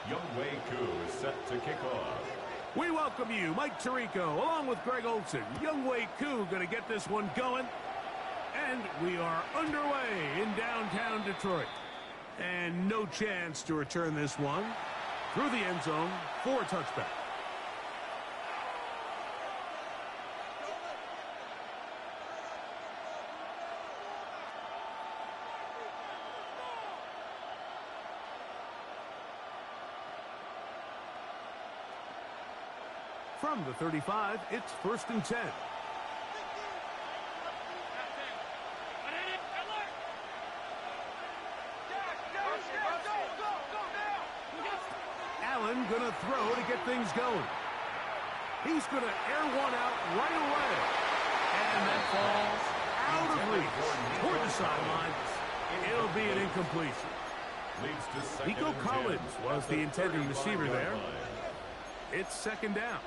Wk2 is set to kick off. We welcome you, Mike Tirico, along with Greg Olson. Wk2 going to get this one going. And we are underway in downtown Detroit. And no chance to return this one through the end zone for a touchback. From the 35, it's 1st and 10. Allen gonna throw to get things going. He's gonna air one out right away. And that falls out of reach toward the sideline. It'll be an incompletion. Nico Collins was the intended receiver there. It's 2nd down.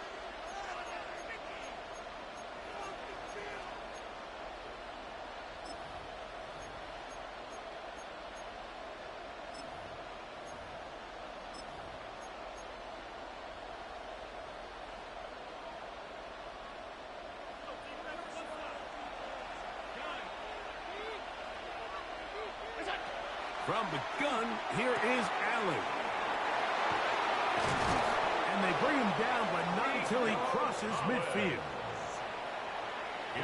From the gun, here is Allen. And they bring him down, but not until he crosses midfield.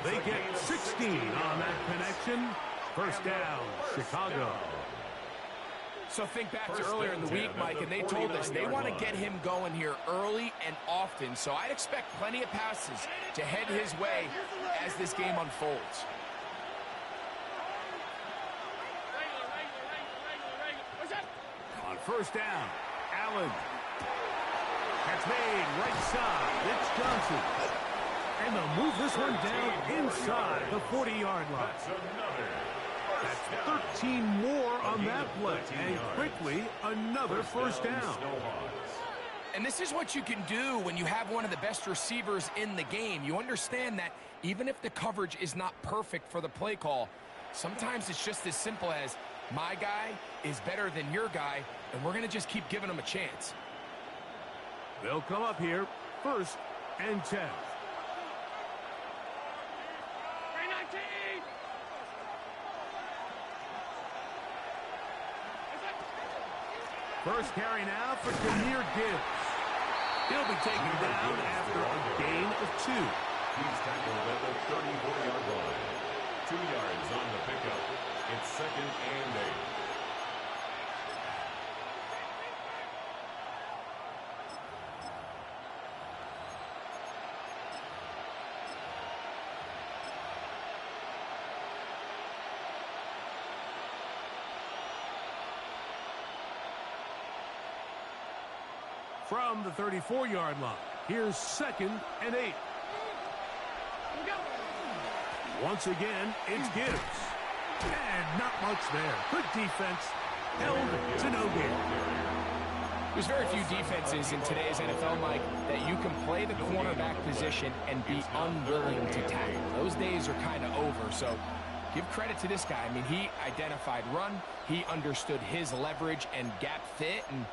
They get 16 on that connection. 1st down, Chicago. So think back to earlier in the week, Mike, and they told us they want to get him going here early and often. So I'd expect plenty of passes to head his way as this game unfolds. On 1st down, Allen. That's made right side. It's Johnson. And they'll move this one down inside the 40-yard line. That's 13 more on that play. And quickly, another 1st down. And this is what you can do when you have one of the best receivers in the game. You understand that even if the coverage is not perfect for the play call, sometimes it's just as simple as my guy is better than your guy, and we're going to just keep giving him a chance. They'll come up here, 1st and 10. First carry now for Jahmyr Gibbs. He'll be taken down after a gain of 2. He's tackled at the 34-yard line. 2 yards on the pickup. It's 2nd and 8. From the 34-yard line, here's 2nd and 8. Once again, it's Gibbs. And not much there. Good defense. Held to no gain. There's very few defenses in today's NFL, Mike, that you can play the cornerback position and be unwilling to tackle. Those days are kind of over, so give credit to this guy. I mean, he identified run, he understood his leverage and gap fit, and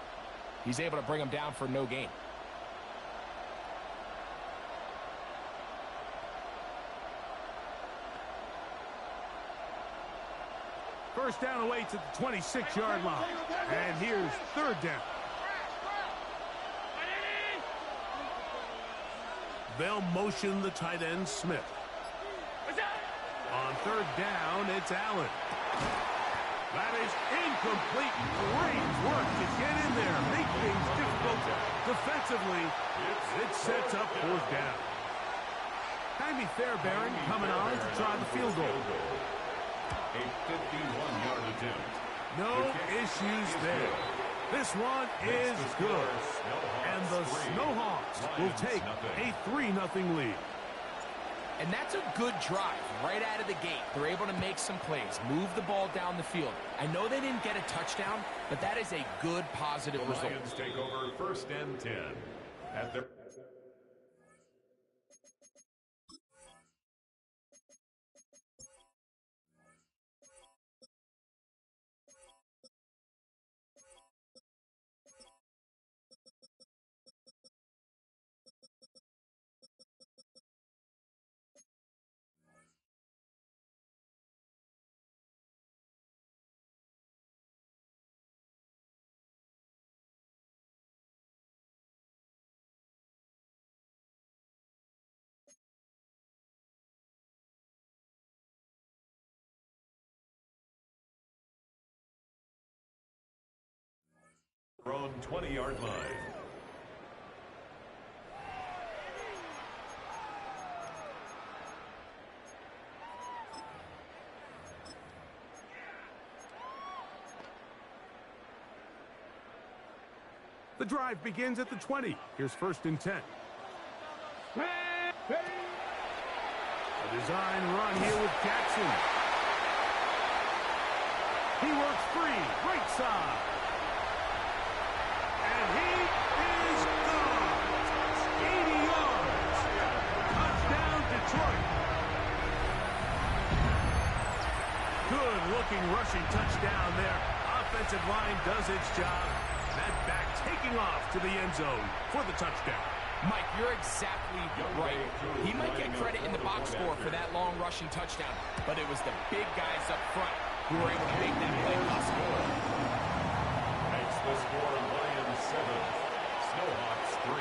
he's able to bring him down for no gain. First down away to the 26-yard line. And here's 3rd down. They'll motion the tight end, Smith. On 3rd down, it's Allen. That is incomplete. Great work to get in there. Make things difficult defensively. It sets up 4th down. Jaime Fairbairn coming on to try the field goal. A 51-yard attempt. No issues there. This one is good. And the Snowhawks will take a 3-0 lead. And that's a good drive right out of the gate. They're able to make some plays, move the ball down the field. I know they didn't get a touchdown, but that is a good, positive result. The Lions take over 1st and 10 at their Their own 20-yard line. The drive begins at the 20. Here's 1st and 10. A design run here with Jackson. He works free, right side. And he is gone. 80 yards. Touchdown, Detroit. Good-looking rushing touchdown there. Offensive line does its job. That back taking off to the end zone for the touchdown. Mike, you're exactly right. He might get credit in the box score for that long rushing touchdown, but it was the big guys up front who were able to make that play possible. Makes the score Lions 7, Snowhawks 3.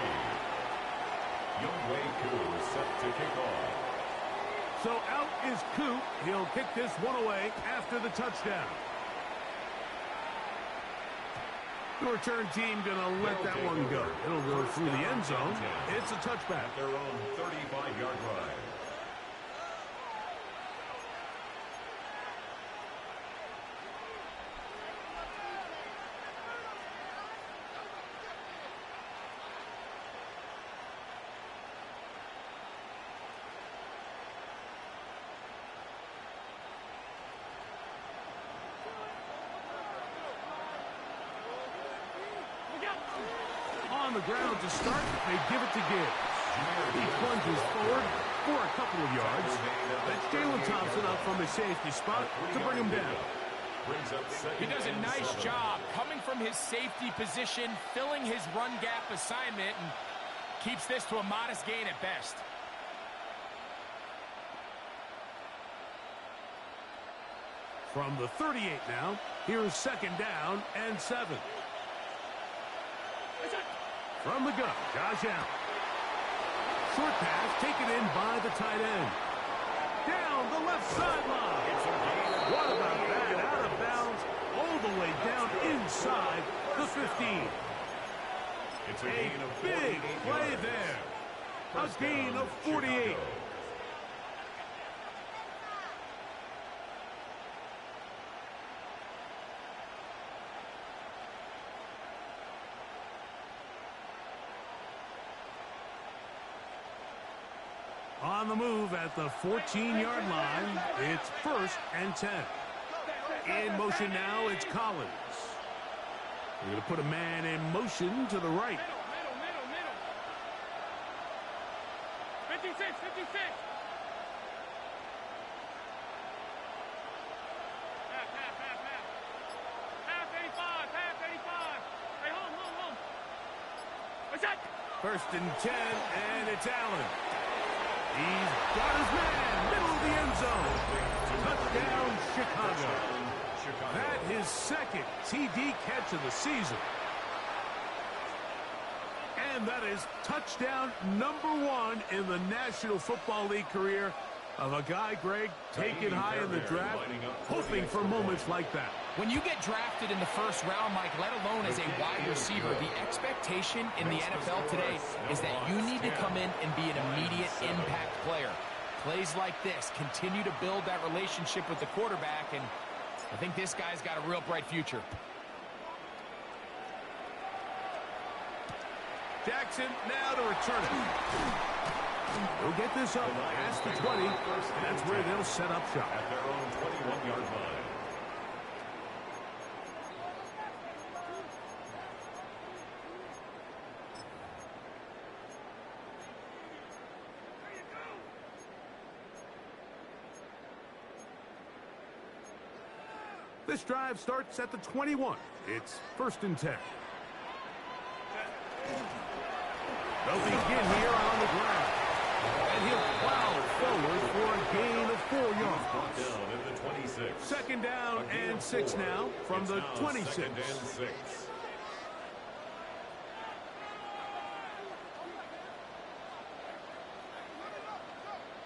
Wk2 set to kick off. So out is Coop. He'll kick this one away after the touchdown. The return team going to let that one go. It'll go through the end zone. It's a touchback. At their own 35-yard line. On the ground to start, they give it to Gibbs. He plunges forward for a couple of yards. That's Jalen Thompson up from his safety spot to bring him down. He does a nice job coming from his safety position, filling his run gap assignment, and keeps this to a modest gain at best. From the 38 now, here's 2nd down and 7. From the gun, Josh Allen. Short pass taken in by the tight end. Down the left sideline. What about that? Out of bounds, all the way down inside the 15. It's a big play there. A gain of 48. On the move at the 14-yard line, it's 1st and 10. In motion now, it's Collins. We're going to put a man in motion to the right. 56, 56. Half 85, half 85. Hey, home. What's that? 1st and 10, and it's Allen. He's got his man, middle of the end zone. Touchdown, Chicago. That his 2nd TD catch of the season. And that is touchdown number 1 in the National Football League career of a guy, Greg, taken high in the draft, hoping for moments like that. When you get drafted in the 1st round, Mike, let alone as a wide receiver, the expectation in the NFL today is that you need to come in and be an immediate impact player. Plays like this continue to build that relationship with the quarterback, and I think this guy's got a real bright future. Jackson now to return it. He'll get this up past the 20, and that's where they'll set up shop. At their own 21-yard line. This drive starts at the 21. It's 1st and 10. They'll begin here on the ground. And he'll plow forward for a gain of 4 yards. Down at the 26. 2nd down and 6 now from the 26. 2nd and 6.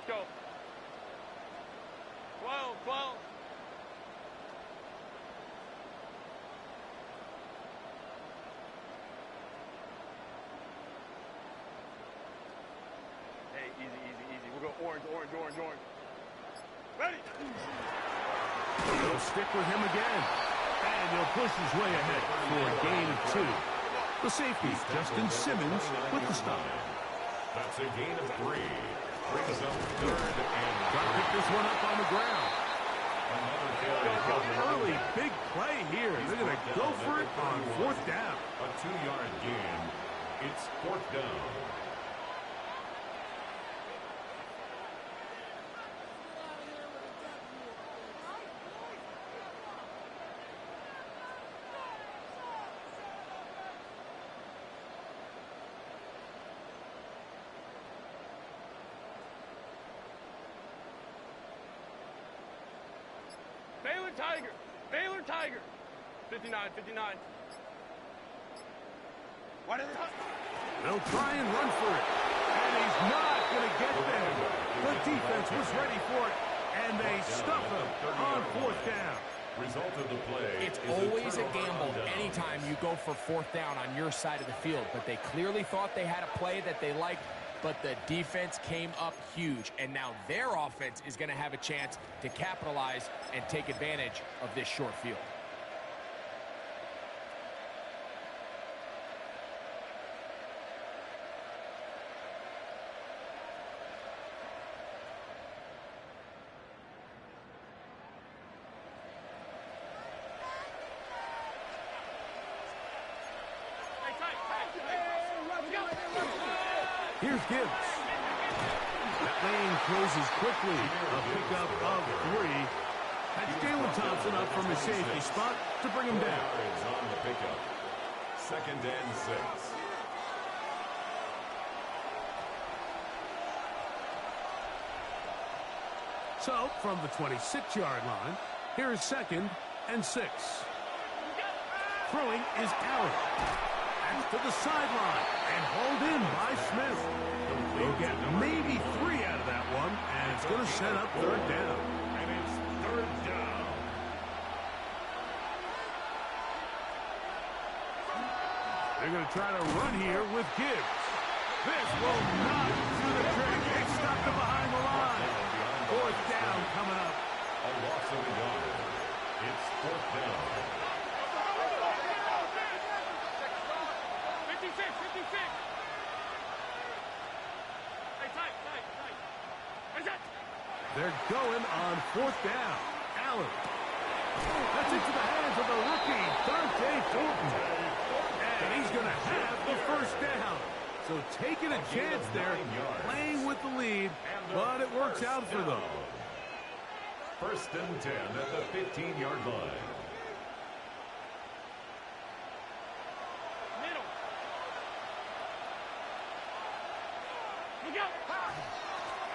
Go. 12. orange. Ready? He'll stick with him again. And he'll push his way ahead for a gain of 2. The safety, Justin Simmons, with the stop. That's a gain of 3. Brings up third and Got to pick this one up on the ground. another failure. Early big play here. They're going to go for it on 4th down. A 2-yard gain. It's 4th down. Baylor Tiger. 59. What is it? They'll try and run for it. And he's not going to get there. The defense was ready for it. And they stuff him on 4th down. Result of the play. It's always a gamble anytime you go for 4th down on your side of the field. But they clearly thought they had a play that they liked. But the defense came up huge. And now their offense is going to have a chance to capitalize and take advantage of this short field. Here's Gibbs. That lane closes quickly. A pickup of 3. That's Jalen Thompson up from his safety spot to bring him down. Yards on the pickup. 2nd and 6. So, from the 26-yard line, here is 2nd and 6. Throwing is Allen. That's to the sideline and hauled in by Smith. They'll get maybe 3 out of that one, and it's going to set up 3rd down. And it's 3rd down. They're going to try to run here with Gibbs. This will not do the trick. They stopped him behind the line. 4th down coming up. A loss of a yard. It's 4th down. 56. Hey, tight. They're going on 4th down. Allen. That's into the hands of the rookie, Dante Fulton. And he's going to have the 1st down. So taking a chance there, playing with the lead, but it works out for them. 1st and 10 at the 15-yard line.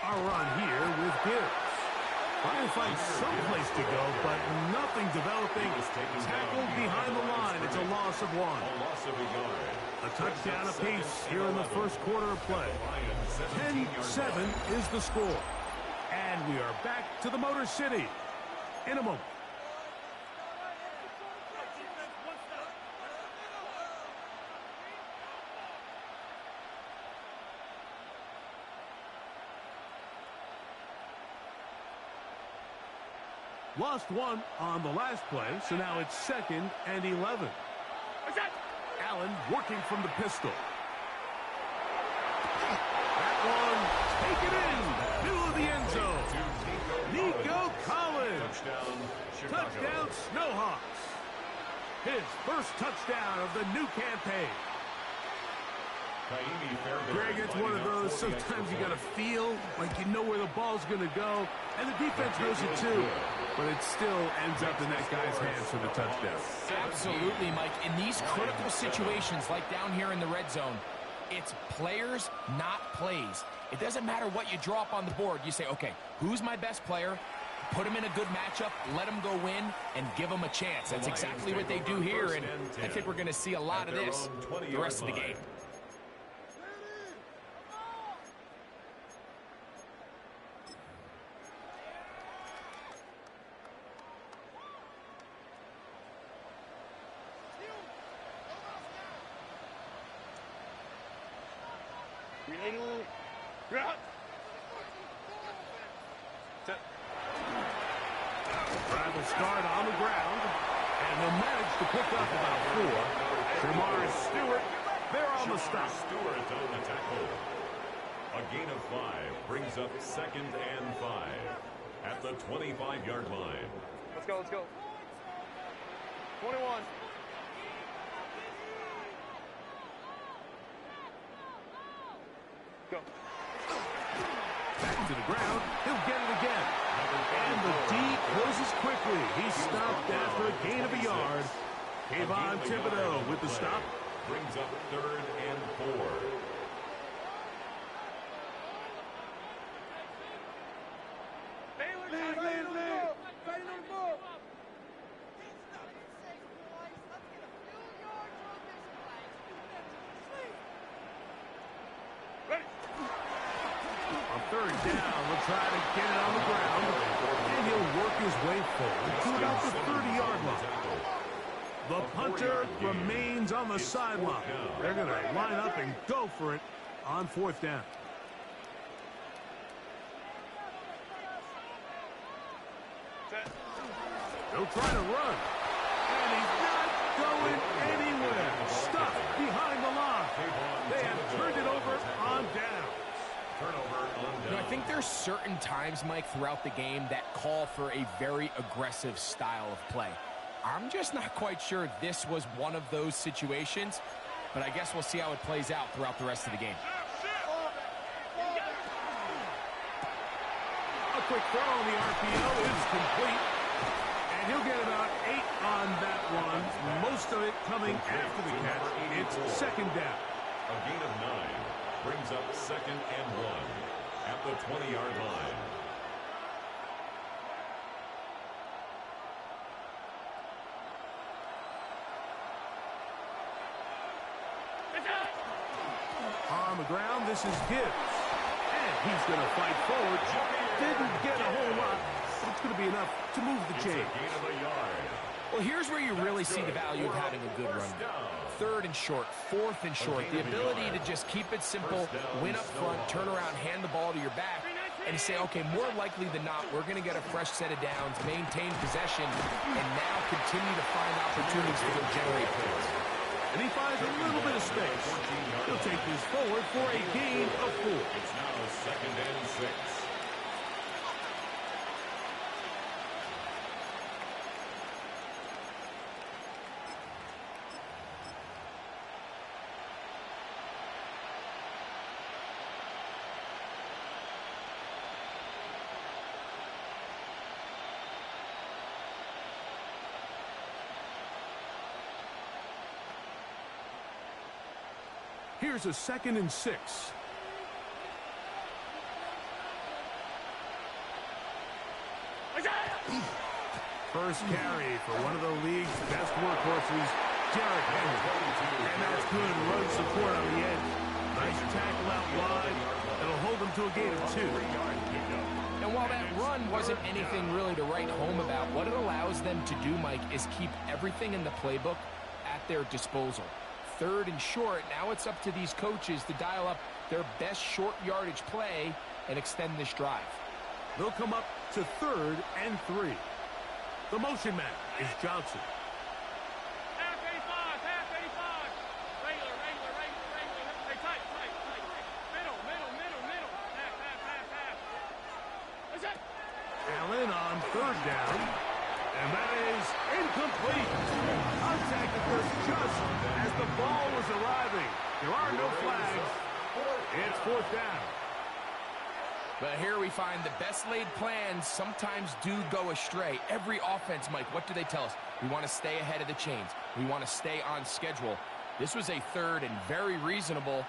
Our run here with Gibbs. Trying to find some place to go, but nothing developing. Tackled behind the line. It's a loss of 1. A loss of a yard. A touchdown apiece here in the 1st quarter of play. 10-7 is the score. And we are back to the Motor City in a moment. Lost 1 on the last play, so now it's 2nd and 11. Allen working from the pistol. That one taken in, middle of the end zone. Nico Collins. Touchdown Snowhawks. His first touchdown of the new campaign. Greg, it's one of those, sometimes you got to feel like you know where the ball's going to go, and the defense knows it too, but it still ends up in that guy's hands for the touchdown. Absolutely, Mike. In these critical situations, like down here in the red zone, it's players, not plays. It doesn't matter what you draw up on the board. You say, okay, who's my best player? Put him in a good matchup, let him go win, and give him a chance. That's exactly what they do here, and I think we're going to see a lot of this the rest of the game. start on the ground, and they'll manage to pick up about 4. Jamar Stewart, they're on the stop. Stewart on the tackle. A gain of 5 brings up 2nd and 5 at the 25-yard line. Let's go, let's go. 21. Go. Back to the ground. He'll get it again. And the D closes quickly. He's stopped after a gain of a yard. Kayvon Thibodeau with the stop. Brings up 3rd and 4. On 3rd down, we'll try to get it on the ground. And he'll work his way forward to about the 30-yard line. The punter remains on the sideline. They're going to line up and go for it on 4th down. They'll try to run. And he's not going anywhere. Stuck behind the line. They have turned it over on downs. You know, I think there's certain times, Mike, throughout the game that call for a very aggressive style of play. I'm just not quite sure this was one of those situations, but I guess we'll see how it plays out throughout the rest of the game. A quick throw on the RPO is complete. And he'll get about 8 on that one. Most of it coming after the catch. It's 2nd down. A gain of 9 brings up 2nd and 1 at the 20-yard line. On the ground, this is Gibbs. And he's going to fight forward. Didn't get a whole lot, but it's going to be enough to move the chain. Well, here's where you really see the value of having a good run. 3rd and short, 4th and short. The ability to just keep it simple, win up front, turn around, hand the ball to your back, and say, okay, more likely than not, we're going to get a fresh set of downs, maintain possession, and now continue to find opportunities to go generate plays. And he finds a little bit of space. He'll take this forward for a gain of 4. It's now 2nd and 6. Here's a 2nd and 6. First carry for one of the league's best workhorses, Derrick Henry. And that's good run support on the edge. Nice tackle out wide. It'll hold them to a gain of 2. And while that run wasn't anything really to write home about, what it allows them to do, Mike, is keep everything in the playbook at their disposal. 3rd and short, now it's up to these coaches to dial up their best short yardage play and extend this drive. They'll come up to 3rd and 3. The motion man is Johnson. Half 85, half 85. Regular. Hey, tight. Middle. Half. What's that? Allen on 3rd down. And that is incomplete. Contact occurs just as the ball was arriving. There are no flags. It's 4th down. But here we find the best laid plans sometimes do go astray. Every offense, Mike, what do they tell us? We want to stay ahead of the chains. We want to stay on schedule. This was a 3rd and very reasonable.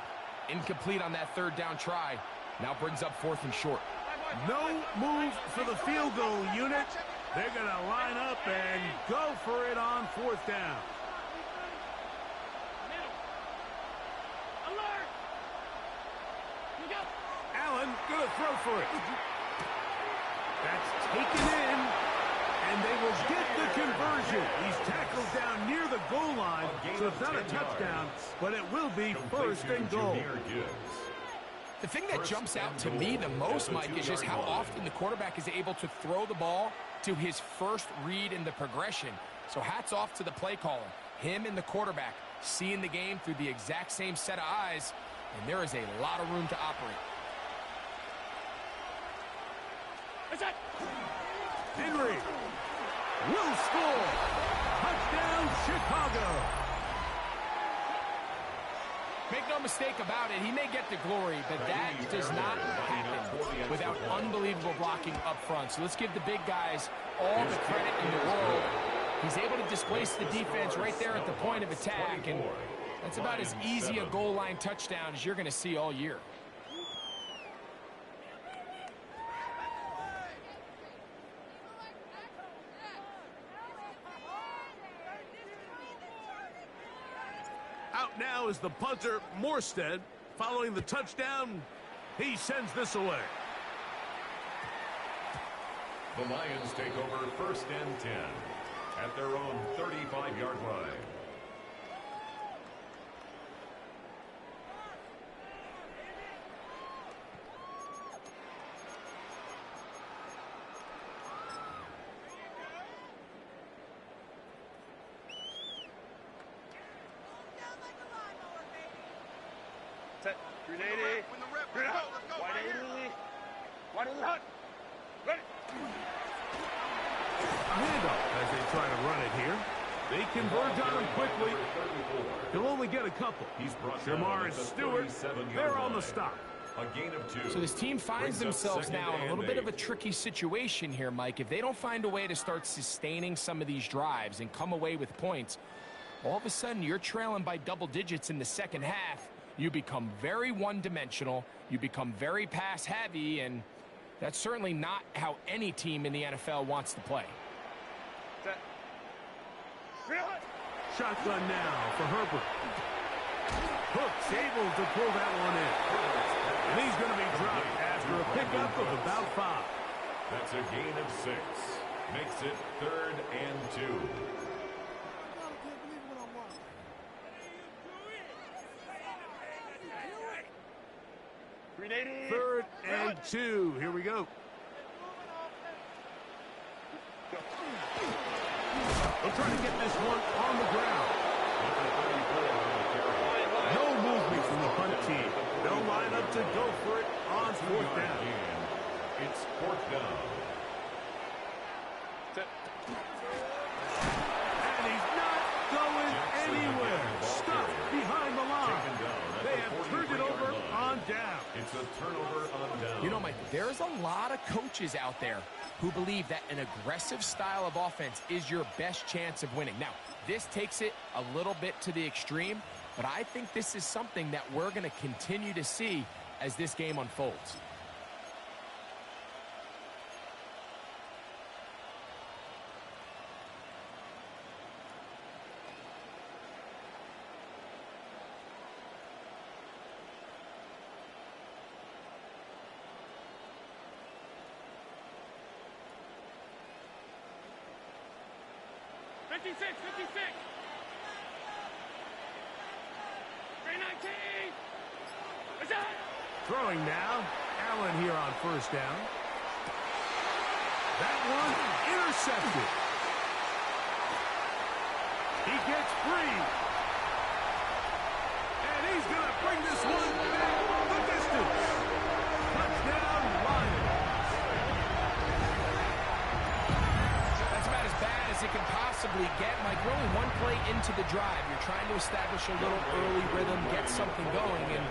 Incomplete on that 3rd down try. Now brings up 4th and short. No move for the field goal unit. They're going to line up and go for it on 4th down. Alert! You go. Allen going to throw for it. That's taken in, and they will get the conversion. He's tackled down near the goal line, so it's not a touchdown, but it will be 1st and goal. The thing that jumps out to me the most, Mike, is just how often the quarterback is able to throw the ball to his first read in the progression. So hats off to the play caller. Him and the quarterback seeing the game through the exact same set of eyes, and there is a lot of room to operate. Henry will score. Touchdown, Chicago. Make no mistake about it, he may get the glory, but that does not happen without unbelievable blocking up front. So let's give the big guys all the credit in the world. He's able to displace the defense right there at the point of attack, and that's about as easy a goal line touchdown as you're going to see all year. Out now is the punter, Morstead. Following the touchdown, he sends this away. The Lions take over 1st and 10 at their own 35-yard line. Set. 380. Good out. 180. 180. Ready. A handoff as they try to run it here. They converge on him quickly. He'll only get a couple. Jamar Stewart, they're on the stop. A gain of 2. So this team finds themselves now in a little bit of a tricky situation here, Mike. If they don't find a way to start sustaining some of these drives and come away with points, all of a sudden you're trailing by double digits in the second half. You become very one-dimensional. You become very pass-heavy, and that's certainly not how any team in the NFL wants to play. Set. Shotgun now for Herbert. Hook's able to pull that one in. And he's going to be dropped after a pickup of about 5. That's a gain of 6. Makes it 3rd and 2. Third and 2. Here we go. They'll try to get this one on the ground. No movement from the punt team. They'll line up to go for it on 4th down. It's 4th down. And he's not going anywhere. Stuck behind the line. They have turned it over on down. It's a turnover on down. You know, Mike, there's a lot of coaches out there who believe that an aggressive style of offense is your best chance of winning. Now, this takes it a little bit to the extreme, but I think this is something that we're going to continue to see as this game unfolds. Throwing now. Allen here on 1st down. That one intercepted. He gets free. And he's going to bring this one back the distance. Touchdown, Lions. That's about as bad as it can possibly get. Mike, we're only one play into the drive. You're trying to establish a little early rhythm, get something going, and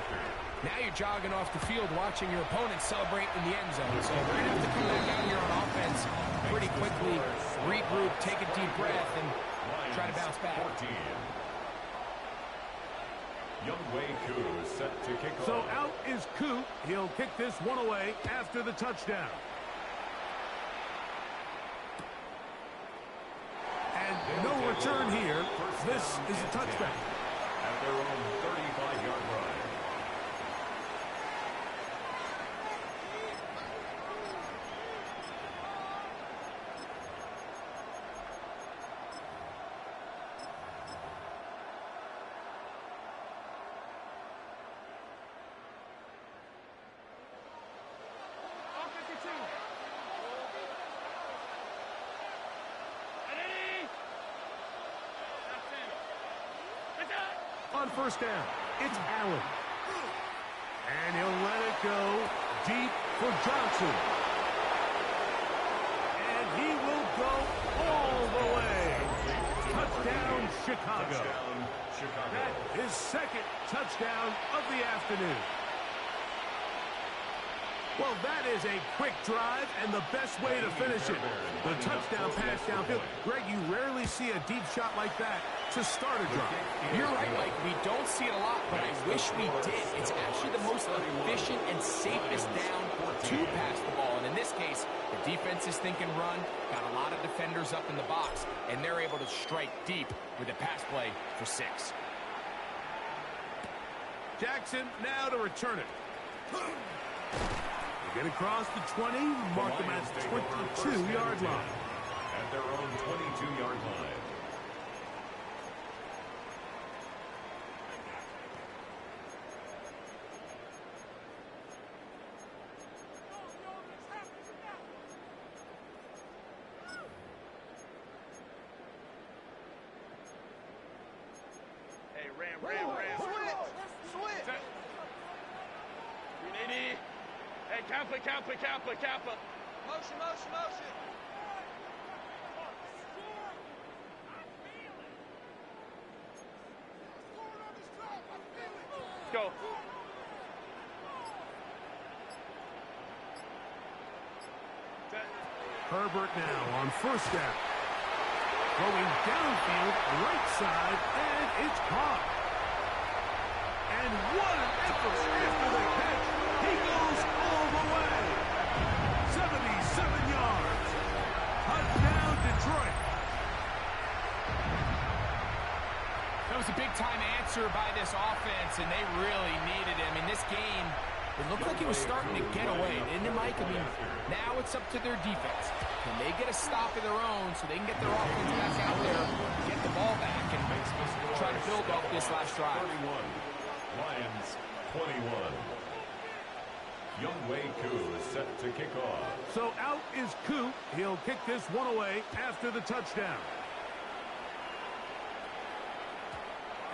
now you're jogging off the field watching your opponent celebrate in the end zone. So we're going to have to come back out here on offense pretty quickly, regroup, take a deep breath, and try to bounce back. 14. Wk2 set to kick off. So out is Coop. He'll kick this one away after the touchdown. And no return here. This is a touchback. At their own 35-yard line. On first down, it's Allen. And he'll let it go deep for Johnson. And he will go all the way. Touchdown, Chicago. That is second touchdown of the afternoon. Well, that is a quick drive and the best way to finish it. The touchdown pass downfield. Greg, you rarely see a deep shot like that to start a drive. You're right, Mike. We don't see it a lot, but I wish we did. It's actually the most efficient and safest down to pass the ball. And in this case, the defense is thinking run, got a lot of defenders up in the box, and they're able to strike deep with a pass play for 6. Jackson now to return it. Get across the 20, mark them at the 22-yard line. At their own 22-yard line. Hey, ram. Switch. 380. Hey, Kappa. Motion. Go. Herbert now on first down. Going downfield, right side, and it's caught. And what an effort after the catch. He goes all the way. 77 yards. Touchdown, Detroit. That was a big-time answer by this offense, and they really needed him. In this game, it looked like he was starting to get away, didn't it, Mike? I mean, now it's up to their defense. Can they get a stop of their own so they can get their offense back out there, get the ball back, and try to build off this last drive? 31. Lions 21. Wk2 is set to kick off. So out is Coop. He'll kick this one away after the touchdown.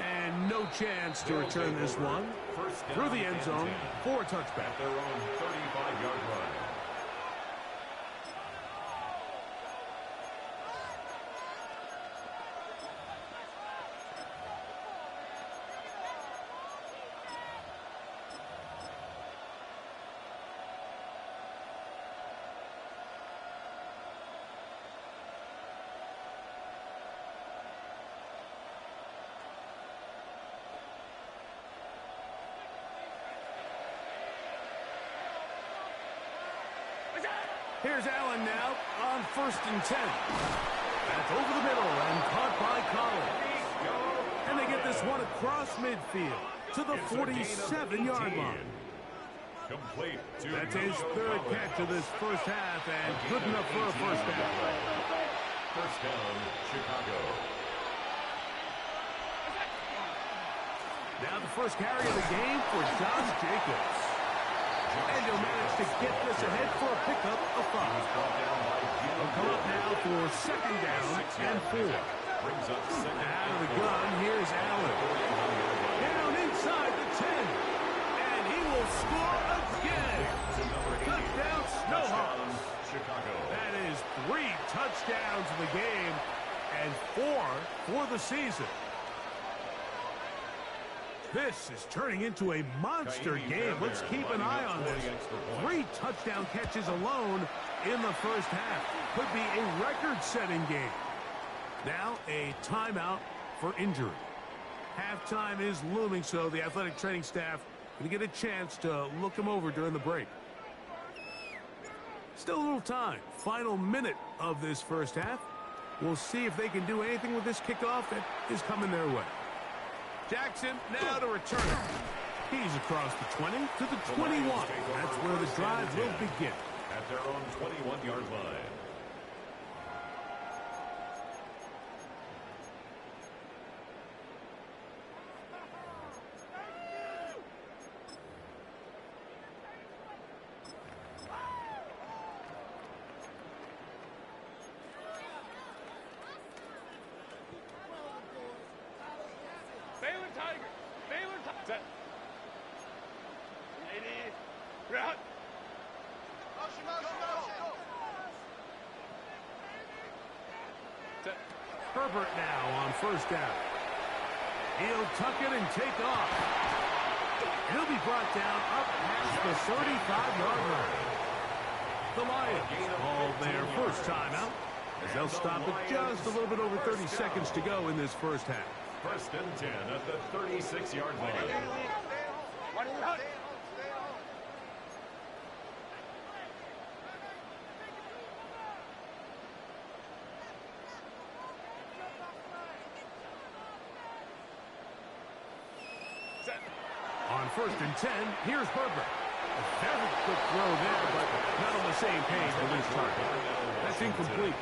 And no chance to return this one through the end zone for a touchback. At their own 35-yard line. Here's Allen now on 1st and 10. That's over the middle and caught by Collins. And they get this one across midfield to the 47-yard line. Complete to That's his third catch of this first half and good enough for a first down. First down, Chicago. Now the first carry of the game for Josh Jacobs. And he'll manage to get this ahead for a pickup of 5. He'll come up now for second down and 4. Out of the gun, here's Allen. Down inside the 10. And he will score again. Touchdown, Snowhawks. That is 3 touchdowns in the game and 4 for the season. This is turning into a monster game. Let's keep an eye on this. 3 touchdown catches alone in the first half. Could be a record-setting game. Now a timeout for injury. Halftime is looming, so the athletic training staff going to get a chance to look him over during the break. Still a little time. Final minute of this first half. We'll see if they can do anything with this kickoff that is coming their way. Jackson now to return it. He's across the 20 to the 21. That's where the drive will begin. At their own 21-yard line. Baylor Tigers. Set. 80. Route. Motion, motion, motion. Set. Herbert now on first down. He'll tuck it and take off. He'll be brought down up past the 35-yard line. The Lions call their first timeout, as they'll stop with just a little bit over 30 seconds to go in this first half. First and 10 at the 36-yard line. On first and 10, here's Herbert. A very quick throw there, but not on the same page for this target. That's incomplete.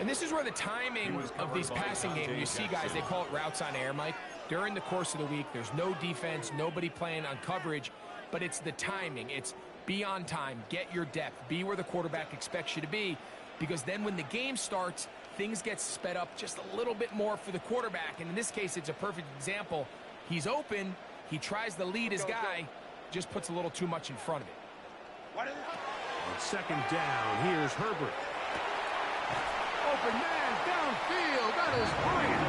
And this is where the timing of these passing games, you see guys, they call it routes on air, Mike. During the course of the week, there's no defense, nobody playing on coverage, but it's the timing. It's be on time, get your depth, be where the quarterback expects you to be, because then when the game starts, things get sped up just a little bit more for the quarterback. And in this case, it's a perfect example. He's open, he tries to lead his guy, just puts a little too much in front of it. On second down, here's Herbert. Open man downfield. That is brilliant.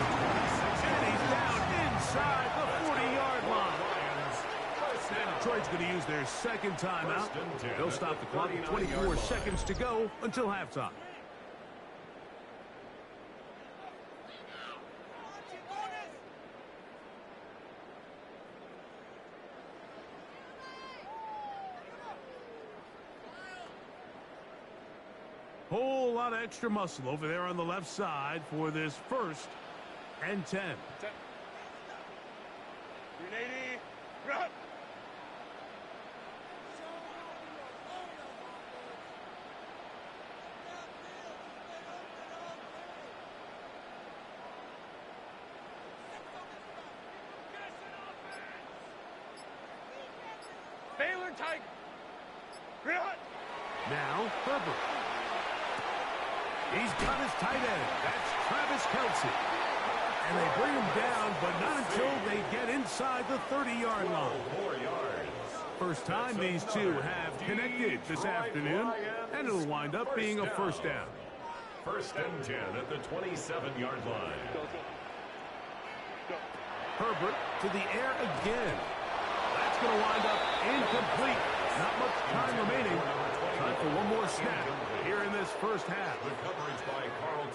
And he's down inside the 40-yard line. And Detroit's going to use their second timeout. They'll stop the clock with 24 seconds to go until halftime. Whole lot of extra muscle over there on the left side for this first and 10. 380. Route. Baylor Tiger. Route. Now Herbert. He's got his tight end. That's Travis Kelce. And they bring him down, but not until they get inside the 30-yard line. First time these two have connected this afternoon, and it'll wind up being a first down. First and 10 at the 27-yard line. Herbert to the air again. That's going to wind up incomplete. Not much time remaining. Time for one more snap here in this first half.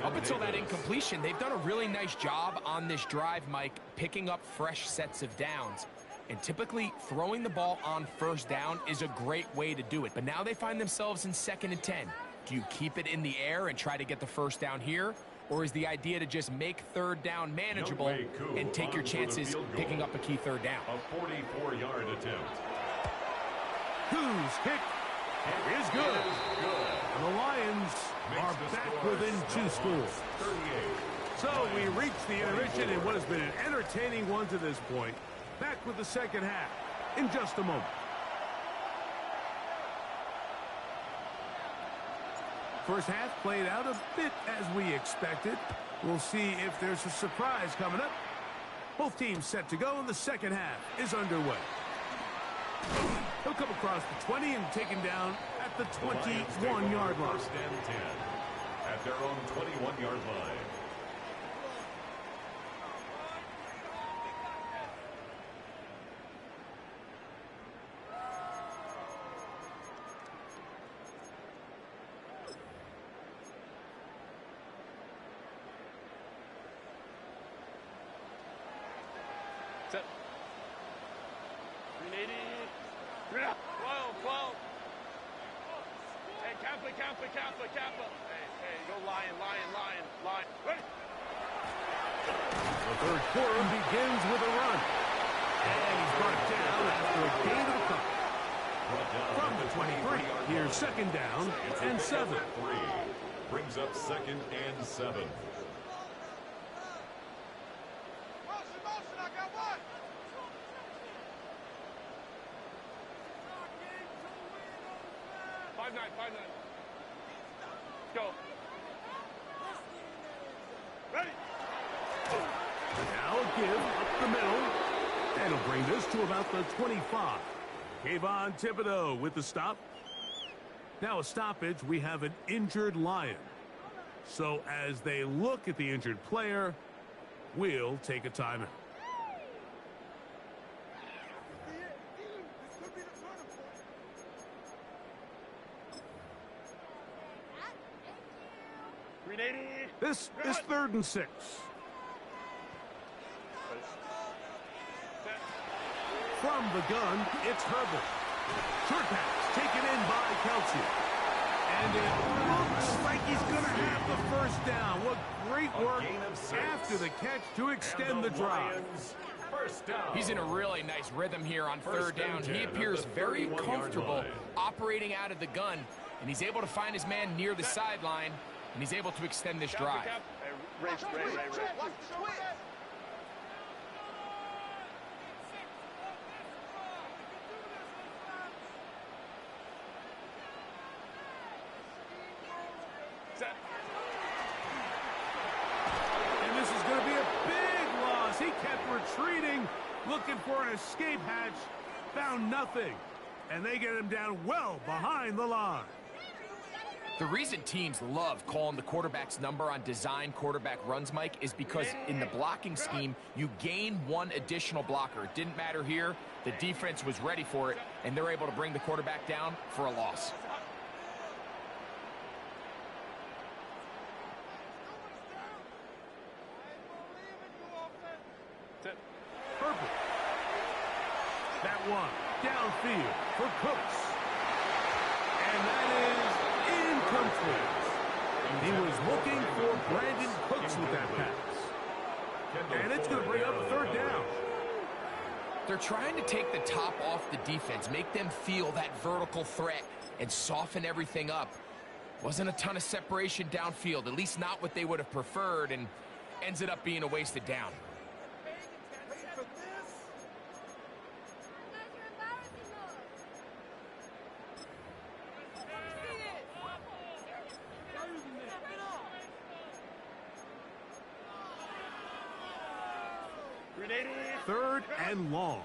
Up until that incompletion, they've done a really nice job on this drive, Mike, picking up fresh sets of downs. And typically, throwing the ball on first down is a great way to do it. But now they find themselves in second and 10. Do you keep it in the air and try to get the first down here? Or is the idea to just make third down manageable and take your chances picking up a key third down? A 44-yard attempt. Whose kick is good. And the Lions are back within 2 scores. So we reach the intermission in what has been an entertaining one to this point. Back with the second half in just a moment. First half played out a bit as we expected. We'll see if there's a surprise coming up. Both teams set to go, and the second half is underway. He'll come across the 20 and taken down at the 21-yard line. First and 10 at their own 21-yard line. Set. 380. 12. Hey, Kappa. Hey, go lion. Ready? The third quarter begins with a run. And he's brought down after a gain of a couple. From the 23, here's second down and 7. Brings up second and 7. I got one. Five nine. Go. Ready. Now a give up the middle. That'll bring this to about the 25. Kayvon Thibodeau with the stop. Now a stoppage, we have an injured Lion. So as they look at the injured player, we'll take a timeout. This is 3rd and 6. From the gun, it's Herbert. Short pass taken in by Kelsey. And it looks like he's going to have the first down. What great work after the catch to extend the drive. He's in a really nice rhythm here on 3rd down. He appears very comfortable operating out of the gun, and he's able to find his man near the sideline, and he's able to extend this drive. And this is going to be a big loss. He kept retreating, looking for an escape hatch, found nothing, and they get him down well behind the line. The reason teams love calling the quarterback's number on design quarterback runs, Mike, is because in the blocking scheme, you gain one additional blocker. It didn't matter here. The defense was ready for it, and they're able to bring the quarterback down for a loss. Purple. That one downfield for Cooks. And that is incomplete. He was looking for Brandon Cooks with that pass. And it's going to bring up a 3rd down. They're trying to take the top off the defense, make them feel that vertical threat, and soften everything up. Wasn't a ton of separation downfield, at least not what they would have preferred, and ends it up being a wasted down. Third and long.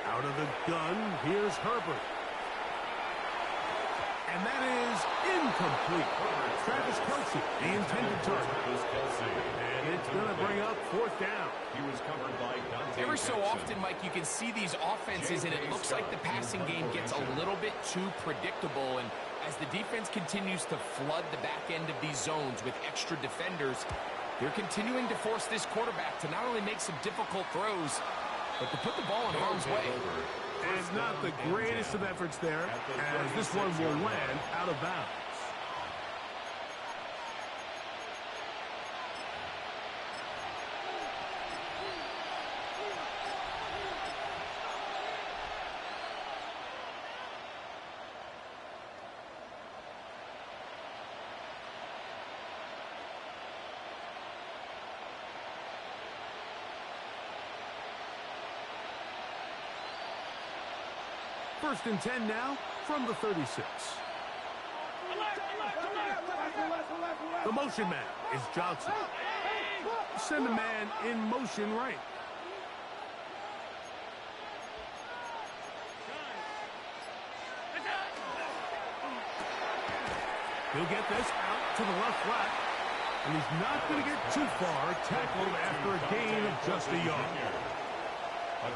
Out of the gun, here's Herbert. And that is incomplete. Travis Kelsey, the intended target. And it's going to bring up 4th down. He was covered by Dante Every so Jackson. often, Mike, you can see these offenses, and it looks like the passing game gets a little bit too predictable. And as the defense continues to flood the back end of these zones with extra defenders, they're continuing to force this quarterback to not only make some difficult throws, but to put the ball in harm's way. And not the greatest of efforts there, as this one will land out of bounds. First and 10 now from the 36. The motion man is Johnson. Send a man in motion right. He'll get this out to the left flat, and he's not going to get too far, tackled after a gain of just a yard.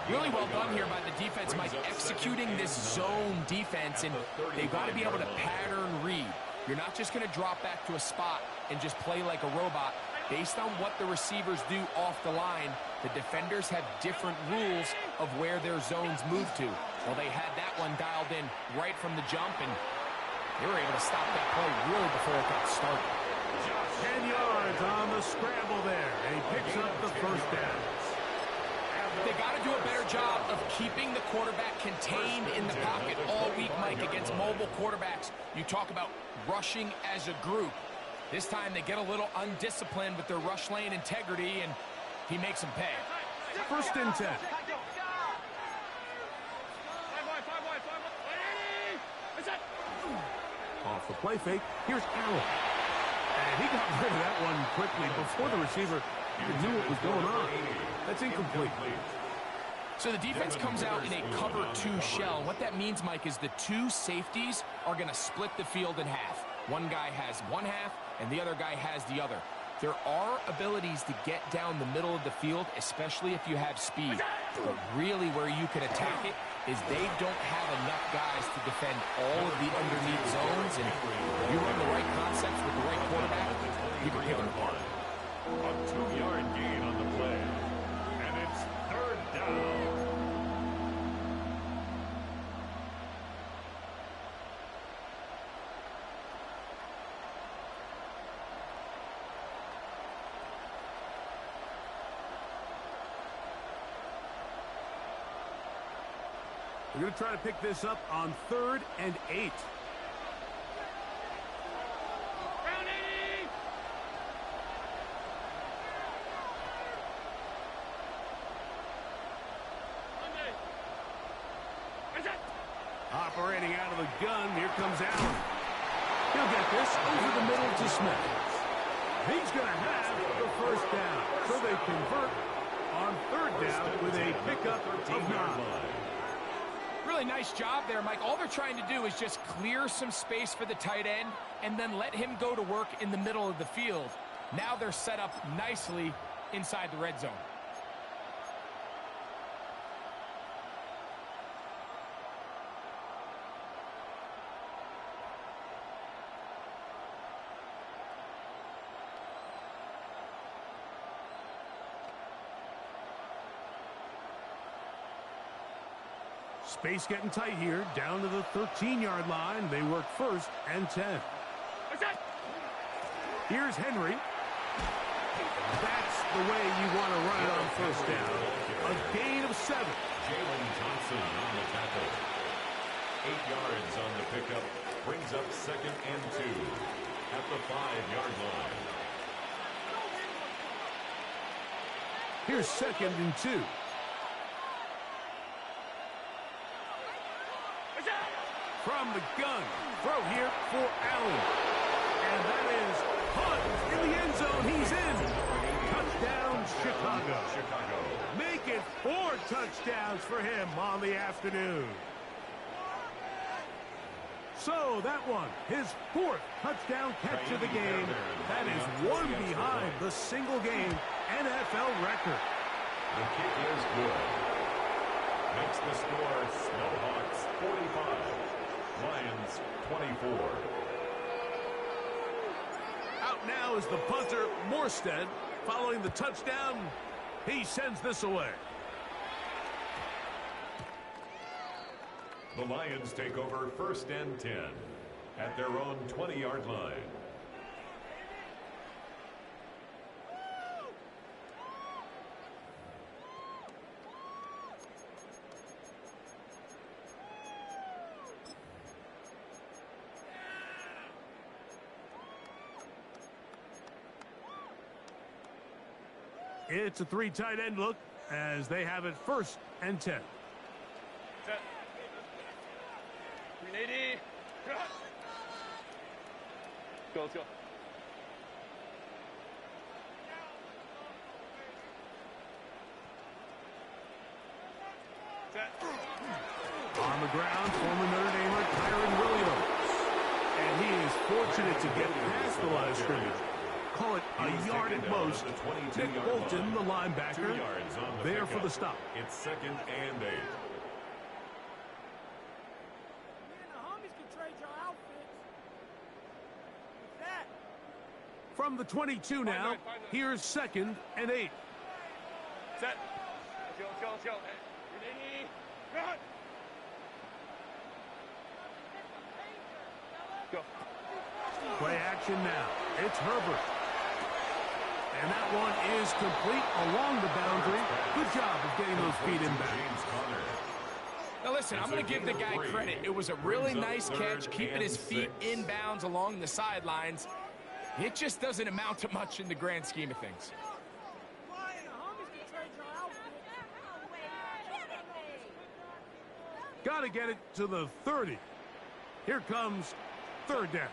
Really well done here by the defense, Mike, executing this zone defense, and they've got to be able to pattern read. You're not just going to drop back to a spot and just play like a robot. Based on what the receivers do off the line, the defenders have different rules of where their zones move to. Well, they had that one dialed in right from the jump, and they were able to stop that play really before it got started. 10 yards on the scramble there, and he picks up the first down. They got to do a better job of keeping the quarterback contained in the pocket all week, Mike, against mobile quarterbacks. You talk about rushing as a group. This time they get a little undisciplined with their rush lane integrity, and he makes them pay. First and 10. Off the play fake, here's Allen. And he got rid of that one quickly before the receiver even knew what was going on. That's incomplete. So the defense comes out in a cover 2 shell. What that means, Mike, is the 2 safeties are going to split the field in half. One guy has one half, and the other guy has the other. There are abilities to get down the middle of the field, especially if you have speed. But really where you can attack it is they don't have enough guys to defend all of the underneath zones. And if you run the right concepts with the right quarterback, you can pick them apart. A 2-yard gain on the play. And it's 3rd down. We're going to try to pick this up on 3rd and 8. Operating out of the gun, here comes Allen. He'll get this over the middle to Smith. He's going to have the 1st down. So they convert on 3rd down with a pickup of 9. Really nice job there, Mike. All they're trying to do is just clear some space for the tight end and then let him go to work in the middle of the field. Now they're set up nicely inside the red zone. Space getting tight here, down to the 13-yard line. They work 1st and 10. Here's Henry. That's the way you want to run it on 1st down. A gain of 7. Jalen Johnson on the tackle. 8 yards on the pickup. Brings up 2nd and 2 at the 5-yard line. Here's 2nd and 2. From the gun, throw here for Allen. And that is Hunt in the end zone. He's in. Touchdown, Chicago. Make it 4 touchdowns for him on the afternoon. So that one, his 4th touchdown catch of the game. That is 1 behind the single-game NFL record. The kick is good. Makes the score Snowhawks 45. Lions 24. Out now is the punter, Morstead. Following the touchdown, he sends this away. The Lions take over 1st and 10 at their own 20-yard line. It's a 3 tight end look as they have it 1st and 10. Set. 380. Go, let's go. Set. On the ground, former Notre Damer Kyron Williams. And he is fortunate to get past the line of scrimmage. Call it a yard at most. Nick Bolton, the linebacker, there for the stop. It's 2nd and 8. From the 22 now, here's 2nd and 8. Set. Let's go, let's go. 380. Run. Go. Play action now. It's Herbert. And that one is complete along the boundary. Good job of getting those feet in back. Now listen, I'm going to give the guy credit. It was a really nice catch, keeping his feet in bounds along the sidelines. It just doesn't amount to much in the grand scheme of things. Got to get it to the 30. Here comes 3rd down.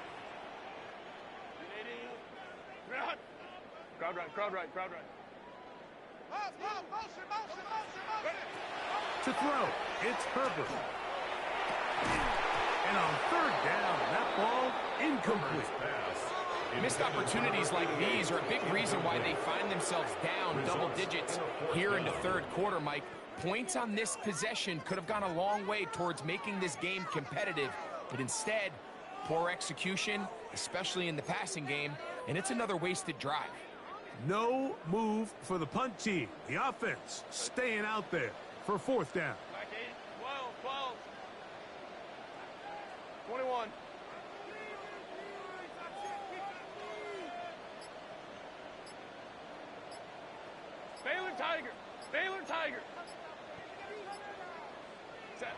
Crowd right, crowd right, crowd right. To throw, it's Herbert. And on third down, that ball incomplete. Missed opportunities like these are a big reason why they find themselves down double digits here in the third quarter, Mike. Points on this possession could have gone a long way towards making this game competitive, but instead, poor execution, especially in the passing game, and it's another wasted drive. No move for the punt team. The offense staying out there for fourth down. Back 8, 12, 12. 21. Baylor Tiger. Baylor Tiger. Set.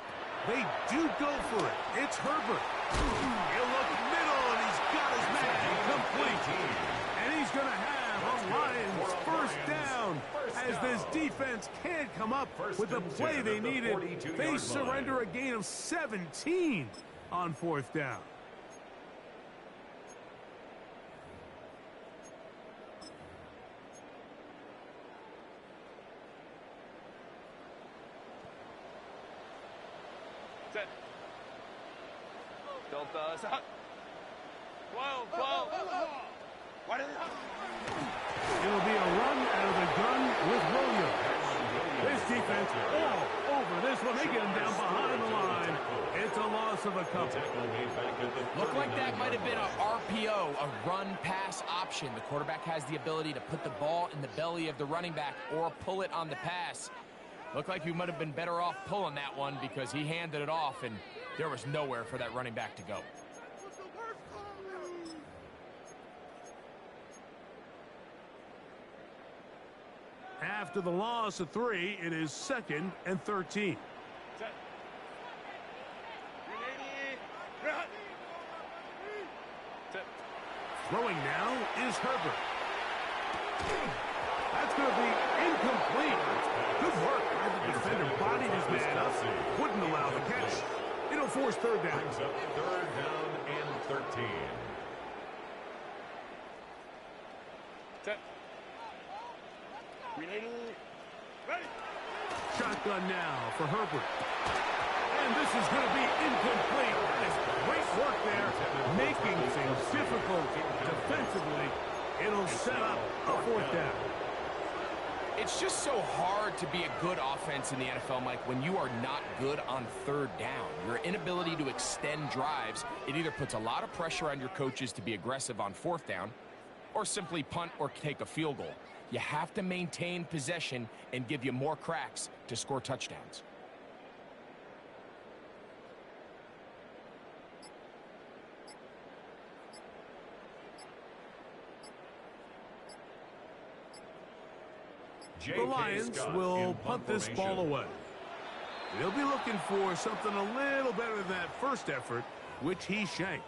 They do go for it. It's Herbert. He'll look middle, and he's got his man complete. And he's going to have a Lions first down as this defense can't come up with the play they needed. They surrender a gain of 17 on fourth down. Set. Delta. Set. 12, 12. Why did it? It'll be a run out of the gun with Williams. This defense all over this one. They get him down behind the line. It's a loss of a couple. Looked like that might have been a RPO, a run-pass option. The quarterback has the ability to put the ball in the belly of the running back or pull it on the pass. Looked like he might have been better off pulling that one because he handed it off, and there was nowhere for that running back to go. After the loss of 3, it is 2nd and 13. Set. 380. Run. Set. Throwing now is Herbert. That's going to be incomplete. Good work by the defender. Bodied his man up. Wouldn't allow the catch. It'll force third down. Brings up third down and 13. Set. 380. Ready. Shotgun now for Herbert. And this is going to be incomplete. That is great work there, making things difficult defensively. It'll set up a fourth down. It's just so hard to be a good offense in the NFL, Mike, when you are not good on third down. Your inability to extend drives, it either puts a lot of pressure on your coaches to be aggressive on fourth down or simply punt or take a field goal. You have to maintain possession and give you more cracks to score touchdowns. The Lions will punt this ball away. They'll be looking for something a little better than that first effort, which he shanked.